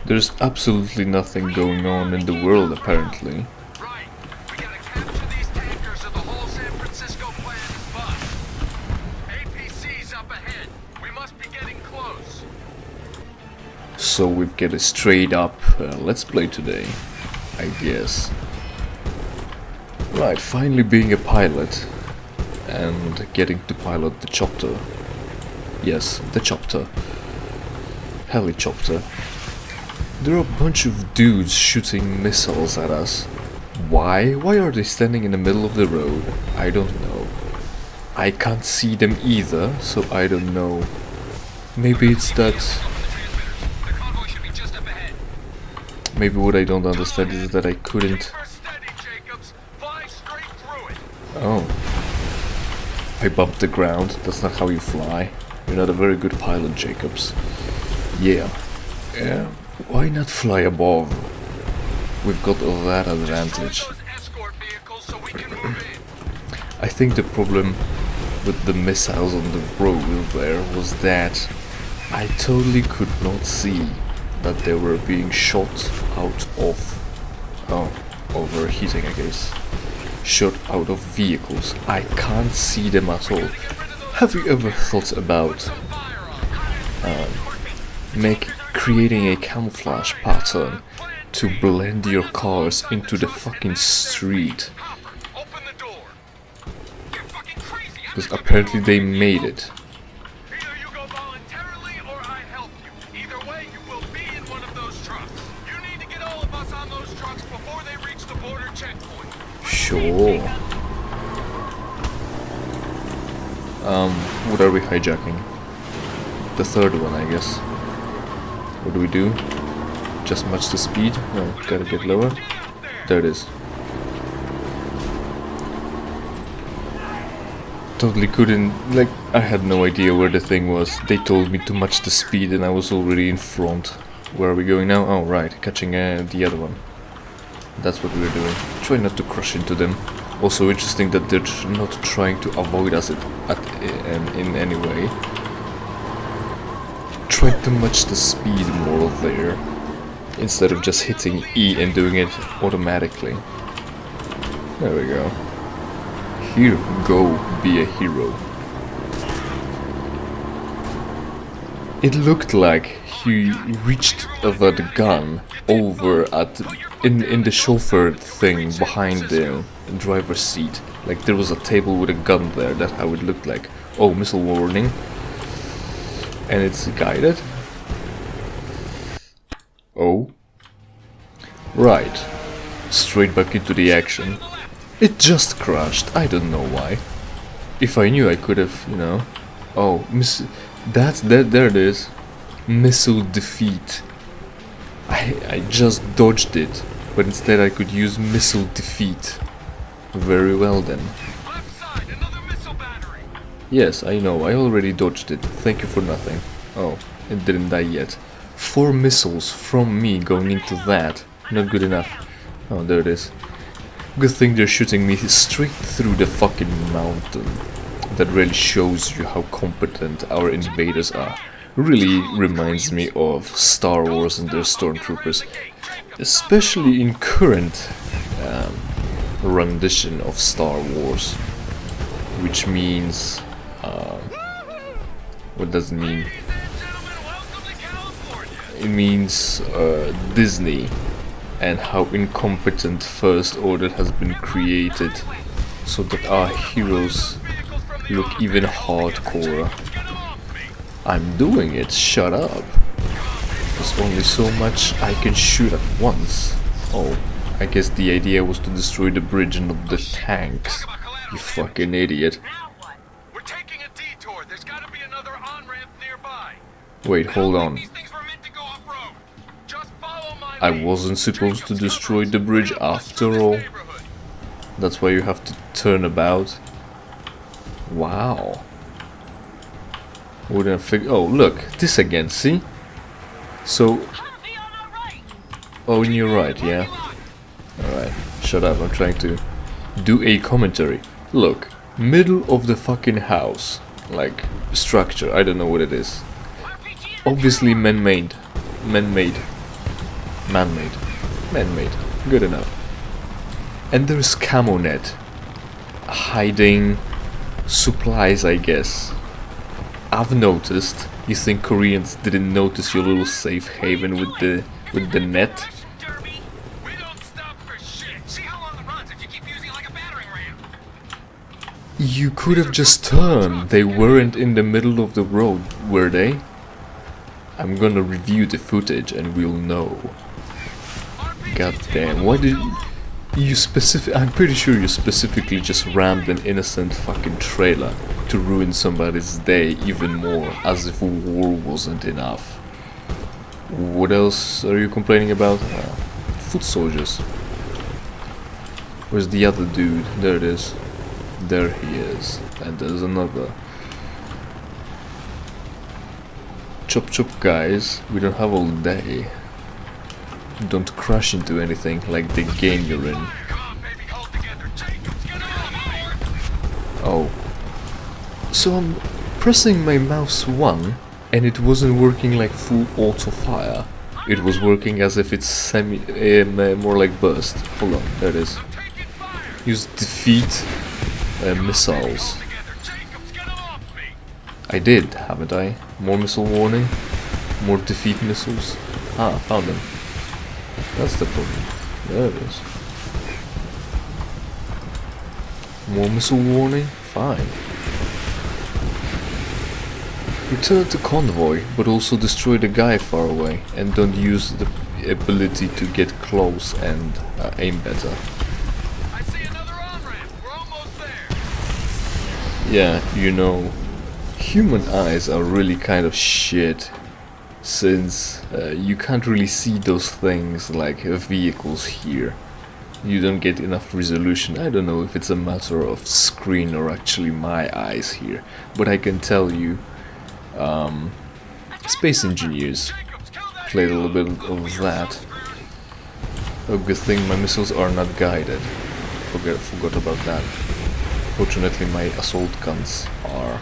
There's absolutely nothing going on in the world, apparently. Right. We gotta capture these tankers or the whole San Francisco plan is bust. APC's up ahead. We must be getting close. So we've got a straight up let's play today, I guess. Right, finally being a pilot and getting to pilot the chopper. Yes, the chopper. Helicopter. There are a bunch of dudes shooting missiles at us. Why? Why are they standing in the middle of the road? I don't know. I can't see them either, so I don't know. Maybe it's that... Maybe what I don't understand is that I couldn't... Oh. I bumped the ground. That's not how you fly. You're not a very good pilot, Jacobs. Yeah. Yeah. Why not fly above? We've got that advantage. I think the problem with the missiles on the road there was that I totally could not see that they were being shot out of... Oh, overheating, I guess. Shot out of vehicles. I can't see them at all. Have you ever thought about creating a camouflage pattern to blend your cars into the fucking street? Because apparently they made it. Either you go voluntarily or I help you. Either way, you will be in one of those trucks. You need to get all of us on those trucks before they reach the border checkpoint. Sure. What are we hijacking? The third one, I guess. What do we do? Just match the speed? No, gotta get lower. There it is. Totally couldn't, like, I had no idea where the thing was. They told me to match the speed and I was already in front. Where are we going now? Oh, right, catching the other one. That's what we're doing. Try not to crash into them. Also interesting that they're not trying to avoid us in any way. Try to match the speed more there, instead of just hitting E and doing it automatically. There we go. Here, go be a hero. It looked like he reached the gun over at in the chauffeur thing behind the driver's seat. Like there was a table with a gun there. That's how it looked like. Oh, missile warning. And it's guided. Oh. Right. Straight back into the action. It just crashed. I don't know why. If I knew, I could have, you know. Oh, there it is. Missile defeat. I just dodged it, but instead I could use missile defeat. Very well then. Yes, I know, I already dodged it. Thank you for nothing. Oh, it didn't die yet. 4 missiles from me going into that. Not good enough. Oh, there it is. Good thing they're shooting me straight through the fucking mountain. That really shows you how competent our invaders are. Really reminds me of Star Wars and their stormtroopers. Especially in current rendition of Star Wars. Which means... what does it mean? It means Disney. And how incompetent First Order has been created. So that our heroes look even hardcore. I'm doing it, shut up. There's only so much I can shoot at once. Oh, I guess the idea was to destroy the bridge and not the tanks. You fucking idiot. We're taking a detour. There's gotta be another on-ramp nearby. Wait, hold on. These things were meant to go off-road. Just follow my I lead. wasn't supposed to destroy the bridge after all. That's why you have to turn about. Wow. Wouldn't have figured. Oh, look, this again, see? So. Oh, and you're right, yeah. Alright, shut up, I'm trying to do a commentary. Look, middle of the fucking house. Like, structure, I don't know what it is. Obviously man-made. Man-made. Man-made. Good enough. And there's camo net. Hiding supplies, I guess. I've noticed. You think Koreans didn't notice your little safe haven with the net? Derby, we don't stop for shit. See how long it runs if you keep using it like a battering ram. You could have just turned. They weren't in the middle of the road, were they? I'm gonna review the footage and we'll know. God damn, why did you I'm pretty sure you specifically just rammed an innocent fucking trailer to ruin somebody's day even more, as if war wasn't enough. What else are you complaining about? Foot soldiers. Where's the other dude? There it is. There he is. And there's another. Chop chop, guys. We don't have all day. Don't crash into anything like the game you're in. Oh. So I'm pressing my mouse 1 and it wasn't working like full auto fire. It was working as if it's more like burst. Hold on, there it is. Use defeat missiles. I did, haven't I? More missile warning? More defeat missiles? Ah, found them. That's the problem. There it is. More missile warning? Fine. Return to convoy, but also destroy the guy far away, and don't use the ability to get close and aim better. I see another on-ramp. We're almost there. Yeah, you know, human eyes are really kind of shit, since you can't really see those things like vehicles here. You don't get enough resolution. I don't know if it's a matter of screen or actually my eyes here, but I can tell you, space engineers played a little bit of that. Oh, good thing my missiles are not guided. Forgot about that. Fortunately, my assault guns are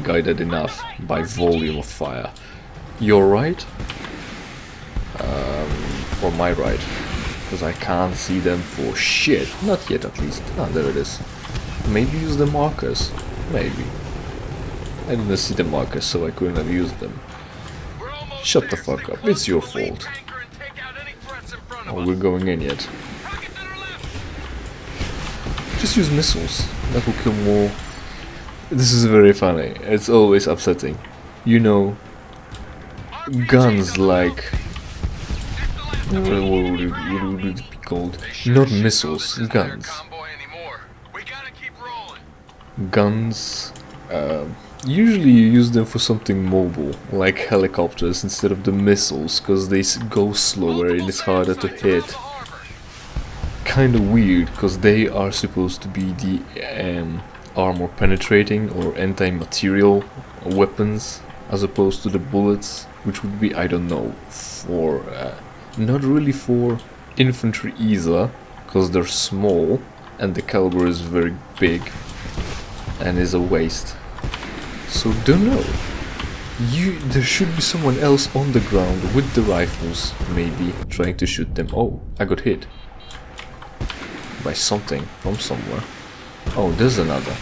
guided enough by volume of fire. Your right? Or my right? Because I can't see them for shit. Not yet, at least. Ah, there it is. Maybe use the markers. Maybe. I didn't see the markers, so I couldn't have used them. Shut the fuck up. It's your fault. Oh, we're going in yet. Just use missiles. That will kill more. This is very funny. It's always upsetting. You know, guns like... What would it be called? Not missiles, guns. Guns, usually you use them for something mobile, like helicopters instead of the missiles, because they go slower and it's harder to hit. Kinda weird, because they are supposed to be the armor penetrating or anti-material weapons, as opposed to the bullets, which would be, I don't know, for... not really for infantry either, because they're small and the caliber is very big and is a waste. So don't know. There should be someone else on the ground with the rifles, maybe trying to shoot them. Oh, I got hit by something from somewhere. Oh, there's another.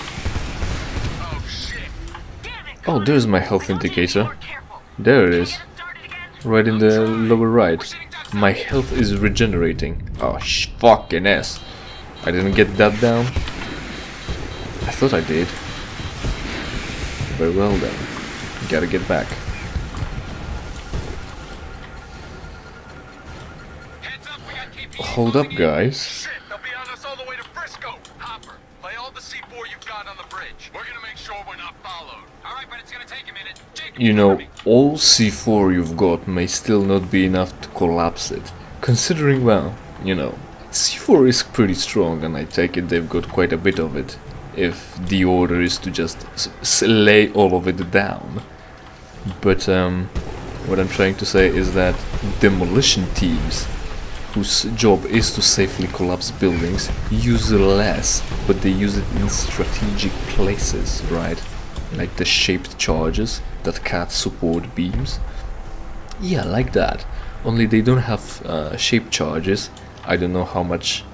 Oh, there's my health indicator. There it is. Right in the lower right. My health is regenerating. Oh, fucking ass. I didn't get that down. I thought I did. Very well then. Gotta get back. Hold up, guys. They'll be on us all the way to Frisco. Hopper, play all the C4 you've got on the bridge. We're gonna make sure we're not followed. All right, but it's gonna take a minute. You know, all C4 you've got may still not be enough to collapse it. Considering, well, you know, C4 is pretty strong and I take it they've got quite a bit of it. If the order is to just lay all of it down. But what I'm trying to say is that demolition teams, whose job is to safely collapse buildings, use less, but they use it in strategic places, right? Like the shaped charges that cut support beams. Yeah, like that. only they don't have shape charges. I don't know how much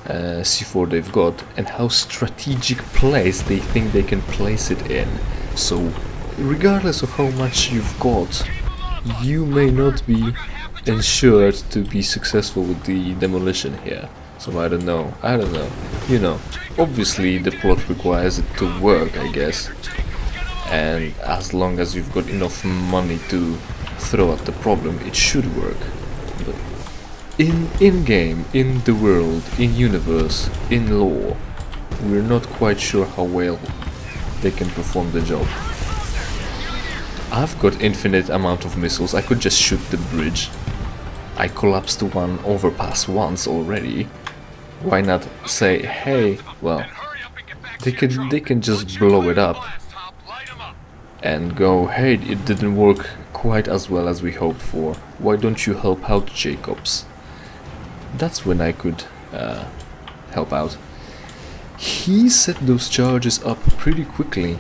C4 they've got and how strategic place they think they can place it in. So regardless of how much you've got, you may not be ensured to be successful with the demolition here. So I don't know, you know, obviously the plot requires it to work, I guess, and as long as you've got enough money to throw at the problem, it should work. But in-game, in the world, in universe, in lore, we're not quite sure how well they can perform the job. I've got infinite amount of missiles, I could just shoot the bridge. I collapsed one overpass once already. Why not say, hey, well, they can just blow it up and go, hey, it didn't work quite as well as we hoped for. Why don't you help out, Jacobs? That's when I could help out. He set those charges up pretty quickly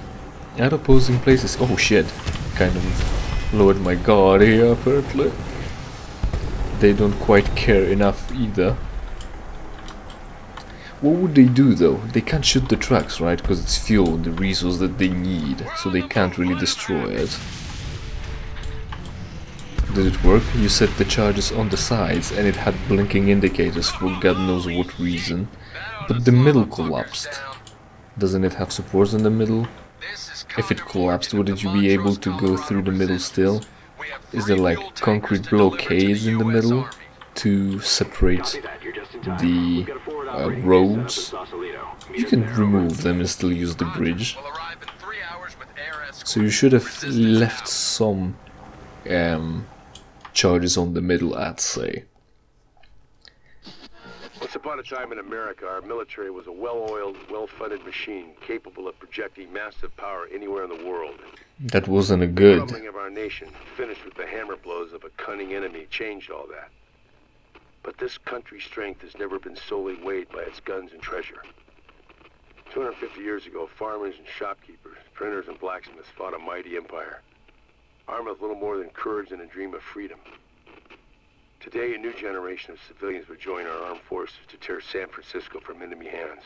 at opposing places. Oh shit, kind of lowered my guard here apparently. They don't quite care enough either. What would they do though? They can't shoot the trucks, right? Because it's fuel, the resource that they need, so they can't really destroy it. Did it work? You set the charges on the sides and it had blinking indicators for God knows what reason. But the middle collapsed. Doesn't it have supports in the middle? If it collapsed, wouldn't you be able to go through the middle still? Is there like concrete blockades in the middle to separate the roads? You can remove them and still use the bridge. So you should have left some charges on the middle, I'd say. Once upon a time in America, our military was a well-oiled, well-funded machine capable of projecting massive power anywhere in the world. That wasn't a good. The crumbling of our nation, finished with the hammer blows of a cunning enemy, changed all that. But this country's strength has never been solely weighed by its guns and treasure. 250 years ago, farmers and shopkeepers, printers and blacksmiths fought a mighty empire, armed with little more than courage and a dream of freedom. Today, a new generation of civilians would join our armed forces to tear San Francisco from enemy hands.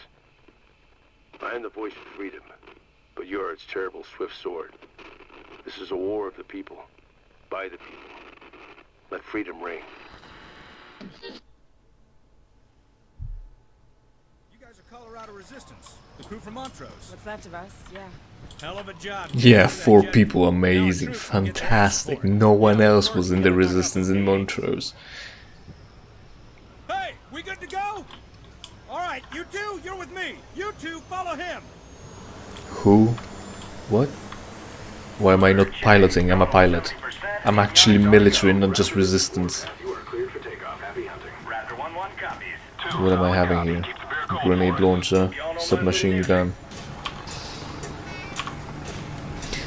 I am the voice of freedom, but you are its terrible, swift sword. This is a war of the people, by the people. Let freedom reign. You guys are Colorado Resistance, the crew from Montrose. What's left of us, yeah. Hell of a job. Yeah, 4 people, amazing, fantastic. No one else was in the Resistance in Montrose. Hey, we good to go? Alright, you two, you're with me. You two, follow him. Who? What? Why am I not piloting? I'm a pilot. I'm actually military, not just Resistance. What am I having here? Grenade launcher, submachine gun.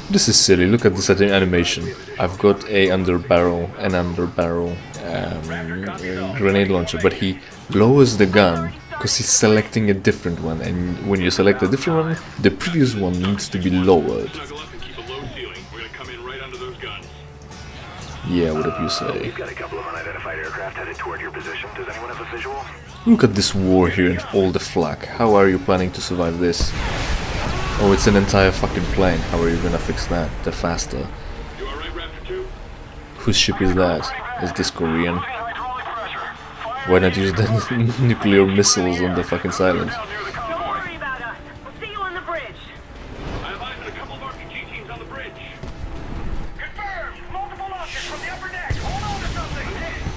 This is silly, look at this animation. I've got an under barrel grenade launcher, but he lowers the gun because he's selecting a different one, and when you select a different one, the previous one needs to be lowered. Yeah, whatever you say. We've got a couple of unidentified aircraft headed toward your position. Does anyone have a visual? Look at this war here and all the flak. How are you planning to survive this? Oh, it's an entire fucking plane. How are you gonna fix that? The faster. Whose ship is that? Is this Korean? Why not use the nuclear missiles on the fucking silent? Don't worry about us. We'll see you on the bridge. I have a couple of RPG teams on the bridge. Confirmed! Multiple launches from the upper deck. Hold on to something.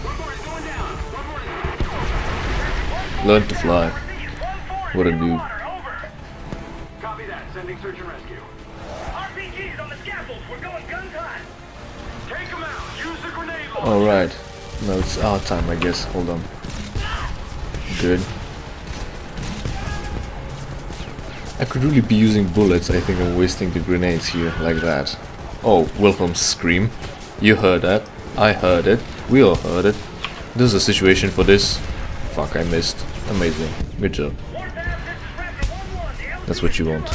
One more is going down. One more is... Learn to fly. What a noob. Copy that. Sending search and rescue. RPGs on the scaffolds. We're going guns hot. Take them out. Use the grenade launcher. Alright. Now it's our time, I guess. Hold on. Good. I could really be using bullets. I think I'm wasting the grenades here, like that. Oh, welcome Scream. You heard that. I heard it. We all heard it. There's a situation for this. Fuck, I missed. Amazing. Good job. That's what you want.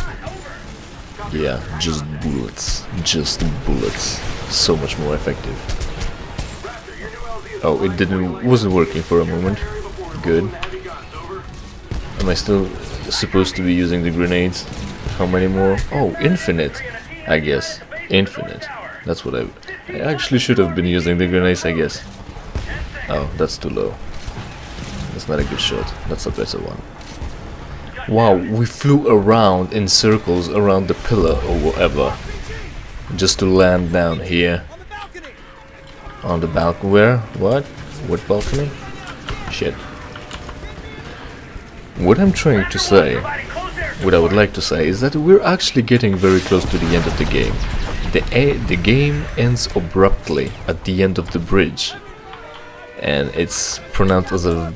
Yeah, just bullets. Just bullets. So much more effective. Raptor, your new Oh, wasn't working for a moment. Good. Am I still supposed to be using the grenades? How many more? Oh, infinite, I guess. Infinite. That's what I actually should have been using the grenades, I guess. Oh, that's too low. That's not a good shot. That's a better one. Wow, we flew around in circles around the pillar or whatever, just to land down here. On the balcony. Where? What? What balcony? Shit. What I'm trying to say, what I would like to say, is that we're actually getting very close to the end of the game. The game ends abruptly at the end of the bridge, and it's pronounced as a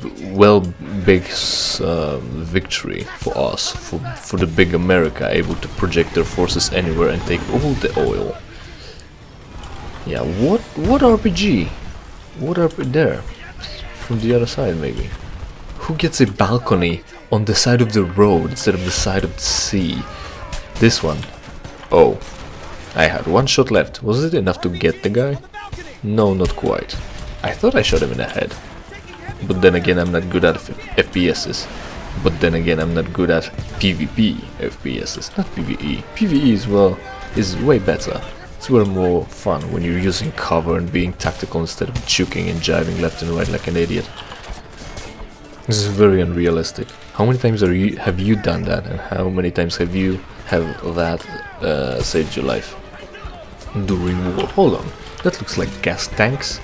big victory for us, for the big America, able to project their forces anywhere and take all the oil. Yeah, what RPG? What RPG there? From the other side, maybe. Who gets a balcony on the side of the road instead of the side of the sea? This one. Oh, I had one shot left. Was it enough to get the guy? No, not quite. I thought I shot him in the head. But then again, I'm not good at FPSs. But then again, I'm not good at PvP FPSs, not PvE. PvE is way better. It's way more fun when you're using cover and being tactical instead of juking and jiving left and right like an idiot. This is very unrealistic. How many times have you done that, and how many times have that saved your life during war? Hold on, that looks like gas tanks.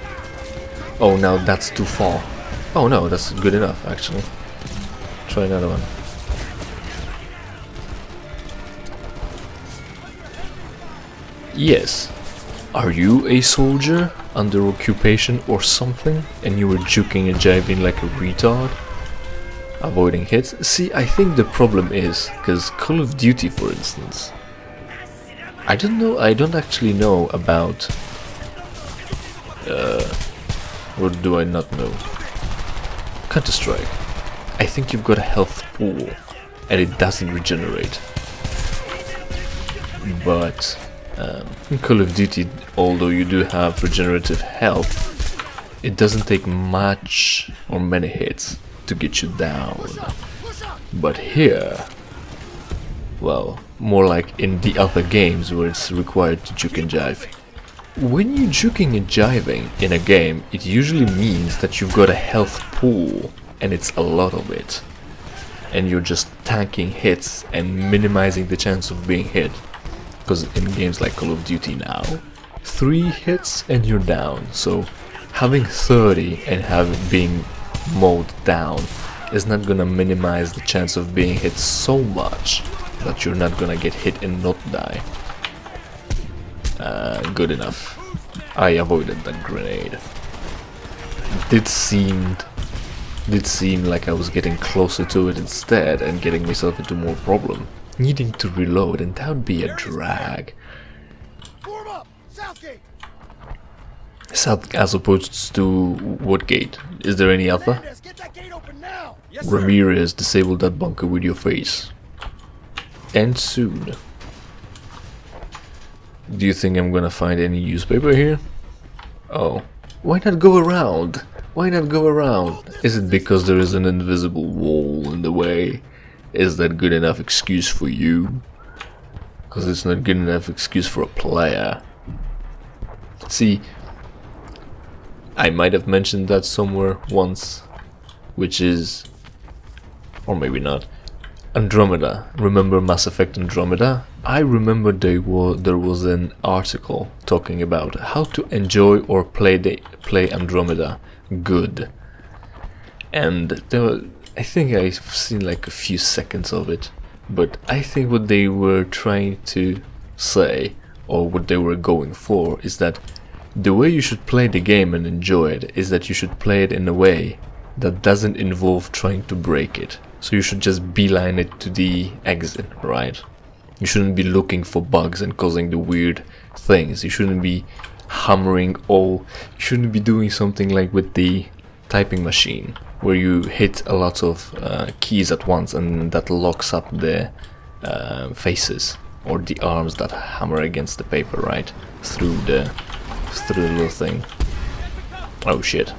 Oh, now that's too far. Oh no, that's good enough actually. Try another one. Yes. Are you a soldier under occupation or something, and you were juking and jiving like a retard? Avoiding hits? See, I think the problem is, because Call of Duty, for instance, I don't actually know about, what do I not know? Counter-Strike. I think you've got a health pool, and it doesn't regenerate. But in Call of Duty, although you do have regenerative health, it doesn't take much or many hits to get you down. But here, well, more like in the other games where it's required to juke and jive. When you're juking and jiving in a game, it usually means that you've got a health pool, and it's a lot of it. And you're just tanking hits and minimizing the chance of being hit. Because in games like Call of Duty now, 3 hits and you're down. So having 30 and being mowed down is not gonna minimize the chance of being hit so much that you're not gonna get hit and not die. Good enough. I avoided that grenade. Did seem like I was getting closer to it instead and getting myself into more problem. Needing to reload, and that would be a drag. Form up! Southgate! South, as opposed to what gate? Is there any other? Get that gate open now! Yes, sir. Ramirez, disable that bunker with your face. And soon. Do you think I'm gonna find any newspaper here? Oh. Why not go around? Why not go around? Is it because there is an invisible wall in the way? Is that good enough excuse for you? Because it's not good enough excuse for a player. See, I might have mentioned that somewhere once, which is, or maybe not, Andromeda. Remember Mass Effect Andromeda? I remember there was an article talking about how to enjoy or play Andromeda good, and I think I've seen like a few seconds of it, but I think what they were trying to say, or what they were going for, is that the way you should play the game and enjoy it is that you should play it in a way that doesn't involve trying to break it. So you should just beeline it to the exit, right? You shouldn't be looking for bugs and causing the weird things. You shouldn't be hammering you shouldn't be doing something like with the typing machine, where you hit a lot of keys at once and that locks up the faces or the arms that hammer against the paper, right? Through the little thing. Oh shit.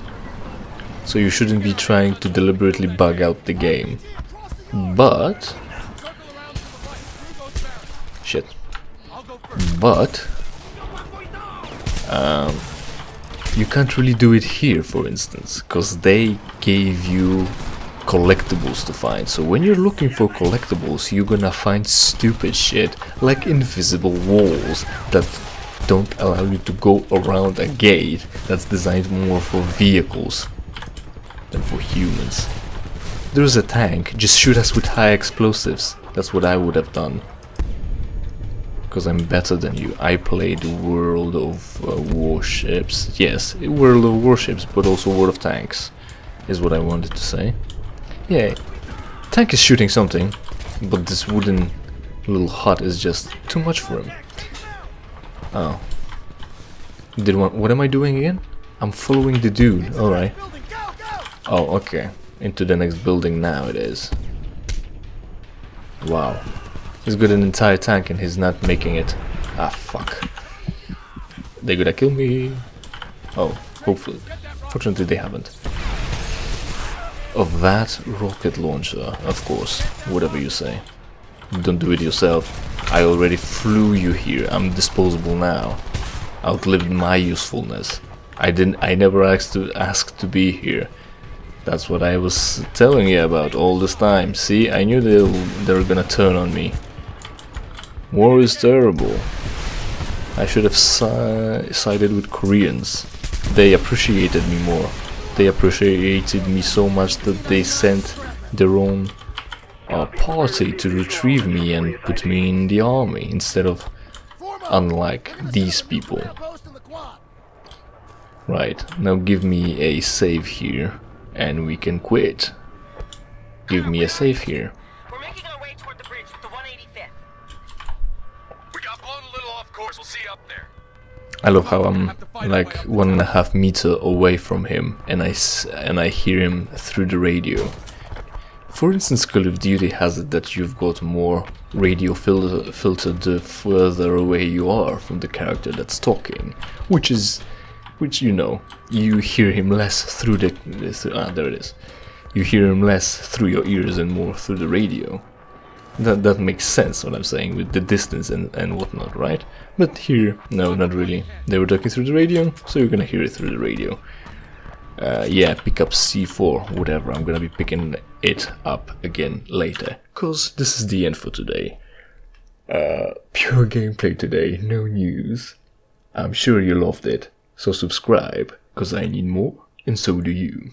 So you shouldn't be trying to deliberately bug out the game. But... Shit. But... you can't really do it here, for instance, because they gave you collectibles to find. So when you're looking for collectibles, you're gonna find stupid shit like invisible walls that don't allow you to go around a gate that's designed more for vehicles than for humans. There's a tank, just shoot us with high explosives. That's what I would have done. Because I'm better than you. I played World of Warships. Yes, World of Warships, but also World of Tanks, is what I wanted to say. Yeah, tank is shooting something, but this wooden little hut is just too much for him. Oh. What am I doing again? I'm following the dude, alright. Oh, okay. Into the next building now it is. Wow. He's got an entire tank and he's not making it. Ah, fuck. They're gonna kill me. Oh, hopefully. Fortunately they haven't. Of that rocket launcher, of course. Whatever you say. Don't do it yourself. I already flew you here. I'm disposable now. Outlived my usefulness. I never asked to be here. That's what I was telling you about all this time. See, I knew they were gonna turn on me. War is terrible. I should have sided with Koreans. They appreciated me more. They appreciated me so much that they sent their own party to retrieve me and put me in the army instead of unlike these people. Right, now give me a save here and we can quit. Give me a save here. We're making our way toward the bridge with the 185th. We got blown a little off course. We'll see you up there. I love how I'm like 1.5 meters away from him and I hear him through the radio. For instance, Call of Duty has it that you've got more radio filtered the further away you are from the character that's talking, which you know, you hear him less through there it is. You hear him less through your ears and more through the radio. That makes sense what I'm saying with the distance and whatnot, right? But here, no, not really. They were talking through the radio, so you're gonna hear it through the radio. Yeah, pick up C4, whatever, I'm gonna be picking it up again later, cause this is the end for today. Pure gameplay today, no news. I'm sure you loved it, so subscribe, cause I need more, and so do you.